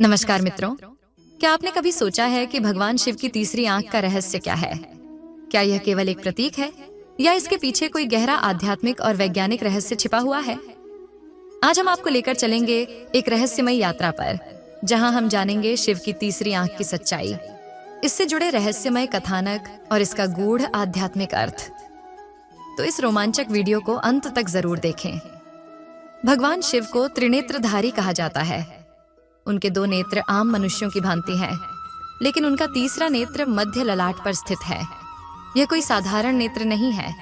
नमस्कार मित्रों, क्या आपने कभी सोचा है कि भगवान शिव की तीसरी आंख का रहस्य क्या है? क्या यह केवल एक प्रतीक है या इसके पीछे कोई गहरा आध्यात्मिक और वैज्ञानिक रहस्य छिपा हुआ है? आज हम आपको लेकर चलेंगे एक रहस्यमय यात्रा पर, जहां हम जानेंगे शिव की तीसरी आंख की सच्चाई, इससे जुड़े रहस्यमय कथानक और इसका गूढ़ आध्यात्मिक अर्थ। तो इस रोमांचक वीडियो को अंत तक जरूर देखें। भगवान शिव को त्रिनेत्रधारी कहा जाता है। उनके दो नेत्र आम मनुष्यों की भांति हैं, लेकिन उनका तीसरा नेत्र मध्य ललाट पर स्थित है। यह कोई साधारण नेत्र नहीं है।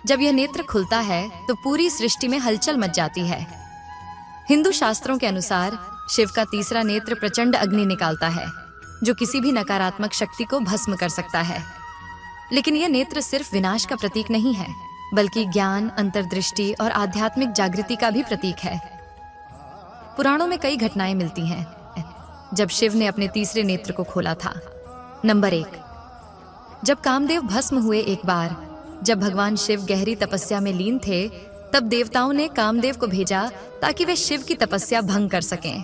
जब यह नेत्र खुलता है तो पूरी सृष्टि में हलचल मच जाती है। हिंदू शास्त्रों के अनुसार शिव का तीसरा नेत्र प्रचंड अग्नि निकालता है, जो किसी भी नकारात्मक शक्ति को भस्म कर सकता है। लेकिन यह नेत्र सिर्फ विनाश का प्रतीक नहीं है, बल्कि ज्ञान, अंतर्दृष्टि और आध्यात्मिक जागृति का भी प्रतीक है। पुराणों में कई घटनाएं मिलती हैं जब शिव ने अपने तीसरे नेत्र को खोला था। नंबर 1, जब कामदेव भस्म हुए। एक बार जब भगवान शिव गहरी तपस्या में लीन थे, तब देवताओं ने कामदेव को भेजा ताकि वे शिव की तपस्या भंग कर सकें।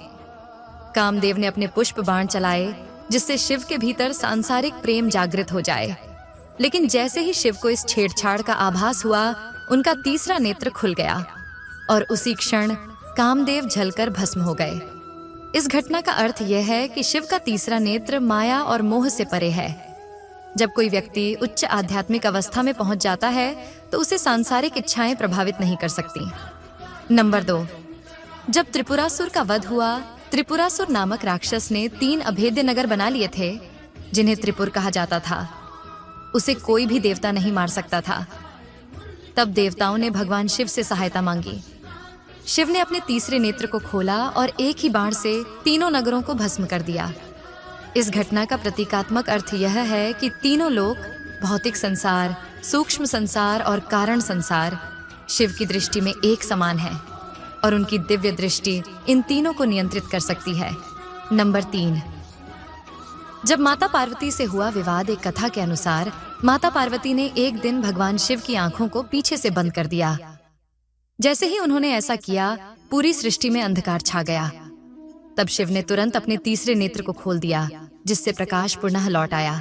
कामदेव ने अपने पुष्प बाण चलाए, जिससे शिव के भीतर सांसारिक प्रेम जागृत हो जाए। लेकिन जैसे ही शिव को इस छेड़छाड़ का आभास हुआ, उनका तीसरा नेत्र खुल गया और उसी क्षण कामदेव जलकर भस्म हो गए। इस घटना का अर्थ यह है कि शिव का तीसरा नेत्र माया और मोह से परे है। जब कोई व्यक्ति उच्च आध्यात्मिक अवस्था में पहुंच जाता है तो उसे सांसारिक इच्छाएं प्रभावित नहीं कर सकती। नंबर 2, जब त्रिपुरासुर का वध हुआ, त्रिपुरासुर नामक राक्षस ने 3 अभेद्य नगर बना लिए थे, जिन्हें त्रिपुर कहा जाता था। उसे कोई भी देवता नहीं मार सकता था। तब देवताओं ने भगवान शिव से सहायता मांगी। शिव ने अपने तीसरे नेत्र को खोला और एक ही बाण से तीनों नगरों को भस्म कर दिया। इस घटना का प्रतीकात्मक अर्थ यह है कि तीनों लोक, भौतिक संसार, सूक्ष्म संसार और कारण संसार, शिव की दृष्टि में एक समान है और उनकी दिव्य दृष्टि इन तीनों को नियंत्रित कर सकती है। नंबर 3, जब माता पार्वती से हुआ विवाद, एक कथा के अनुसार माता पार्वती ने एक दिन भगवान शिव की आंखों को पीछे से बंद कर दिया। जैसे ही उन्होंने ऐसा किया, पूरी सृष्टि में अंधकार छा गया। तब शिव ने तुरंत अपने तीसरे नेत्र को खोल दिया, जिससे प्रकाश पुनः लौट आया।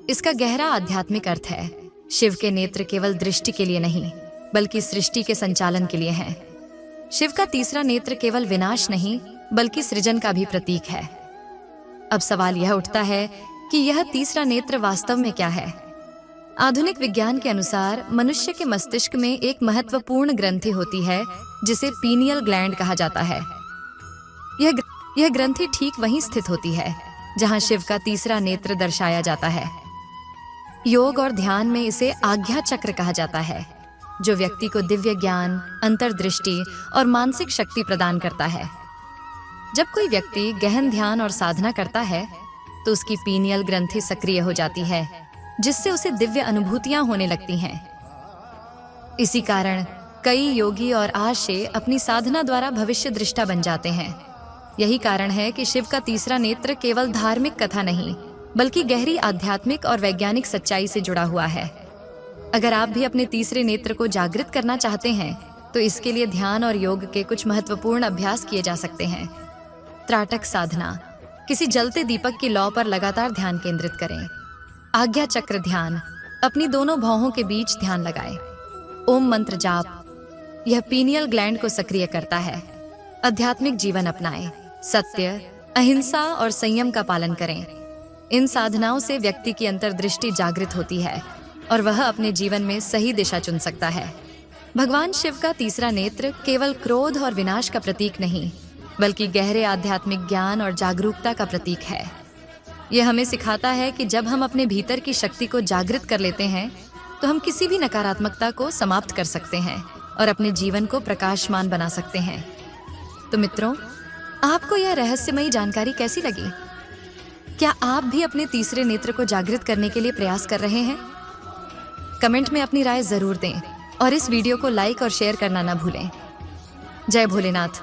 इसका गहरा आध्यात्मिक अर्थ है। शिव के नेत्र केवल दृष्टि के लिए नहीं, बल्कि सृष्टि के संचालन के लिए हैं। शिव का तीसरा नेत्र केवल विनाश नहीं, बल्कि सृजन का भी प्रतीक है। अब सवाल यह उठता है कि यह तीसरा नेत्र वास्तव में क्या है? आधुनिक विज्ञान के अनुसार मनुष्य के मस्तिष्क में एक महत्वपूर्ण ग्रंथि होती है, जिसे पीनियल ग्लैंड कहा जाता है। यह ग्रंथि ठीक वहीं स्थित होती है जहां शिव का तीसरा नेत्र दर्शाया जाता है। योग और ध्यान में इसे आज्ञा चक्र कहा जाता है, जो व्यक्ति को दिव्य ज्ञान, अंतर्दृष्टि और मानसिक शक्ति प्रदान करता है। जब कोई व्यक्ति गहन ध्यान और साधना करता है तो उसकी पीनियल ग्रंथि सक्रिय हो जाती है, जिससे उसे दिव्य अनुभूतियां होने लगती हैं। इसी कारण कई योगी और आशे अपनी साधना द्वारा भविष्य दृष्टा बन जाते हैं। यही कारण है कि शिव का तीसरा नेत्र केवल धार्मिक कथा नहीं, बल्कि गहरी आध्यात्मिक और वैज्ञानिक सच्चाई से जुड़ा हुआ है। अगर आप भी अपने तीसरे नेत्र को जागृत करना चाहते हैं तो इसके लिए ध्यान और योग के कुछ महत्वपूर्ण अभ्यास किए जा सकते हैं। त्राटक साधना, किसी जलते दीपक की लौ पर लगातार ध्यान केंद्रित करें। आज्ञा चक्र ध्यान, अपनी दोनों भौहों के बीच ध्यान लगाएं। ओम मंत्र जाप, यह पीनियल ग्लैंड को सक्रिय करता है। आध्यात्मिक जीवन अपनाएं, सत्य, अहिंसा और संयम का पालन करें। इन साधनाओं से व्यक्ति की अंतर्दृष्टि जागृत होती है और वह अपने जीवन में सही दिशा चुन सकता है। भगवान शिव का तीसरा नेत्र केवल क्रोध और विनाश का प्रतीक नहीं, बल्कि गहरे आध्यात्मिक ज्ञान और जागरूकता का प्रतीक है। यह हमें सिखाता है कि जब हम अपने भीतर की शक्ति को जागृत कर लेते हैं तो हम किसी भी नकारात्मकता को समाप्त कर सकते हैं और अपने जीवन को प्रकाशमान बना सकते हैं। तो मित्रों, आपको यह रहस्यमयी जानकारी कैसी लगी? क्या आप भी अपने तीसरे नेत्र को जागृत करने के लिए प्रयास कर रहे हैं? कमेंट में अपनी राय जरूर दें और इस वीडियो को लाइक और शेयर करना न भूलें। जय भोलेनाथ।